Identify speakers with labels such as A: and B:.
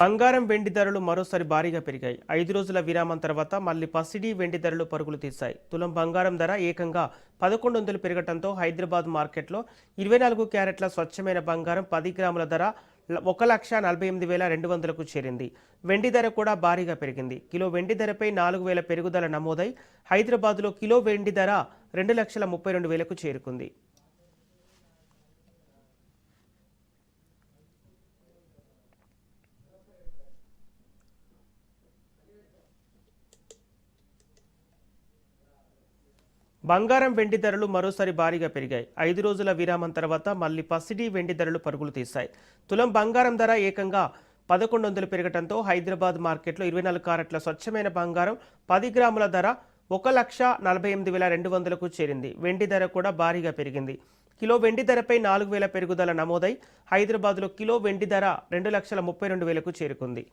A: బంగారం వెండి ధరలు మరోసారి భారీగా పెరిగాయి. 5 రోజుల విరామం తర్వాత మళ్లీ పసిడి వెండి ధరలు పరుగులు తీశాయి. తులం బంగారం ధర ఏకంగా 1100 పెరగడంతో హైదరాబాద్ మార్కెట్లో 24 క్యారెట్ల స్వచ్ఛమైన బంగారం 10 గ్రాముల ధర 1,48,200కు చేరింది. వెండి ధర కూడా భారీగా పెరిగింది. కిలో వెండి ధరపై 4,000 పెరుగుదల నమోదై హైదరాబాద్లో కిలో వెండి ధర 2,32,000కు చేరుకుంది. బంగారం వెండి ధరలు మరోసారి భారీగా పెరిగాయి. 5 రోజుల విరామం తర్వాత మళ్లీ పసిడి వెండి ధరలు పరుగులు తీశాయి. తులం బంగారం ధర ఏకంగా 1100 పెరగడంతో హైదరాబాద్ మార్కెట్లో 24 క్యారెట్ల స్వచ్ఛమైన బంగారం 10 గ్రాముల ధర 1,48,200కు చేరింది. వెండి ధర కూడా భారీగా పెరిగింది. కిలో వెండి ధరపై 4,000 పెరుగుదల నమోదై హైదరాబాద్లో కిలో వెండి ధర 2,32,000కు చేరుకుంది.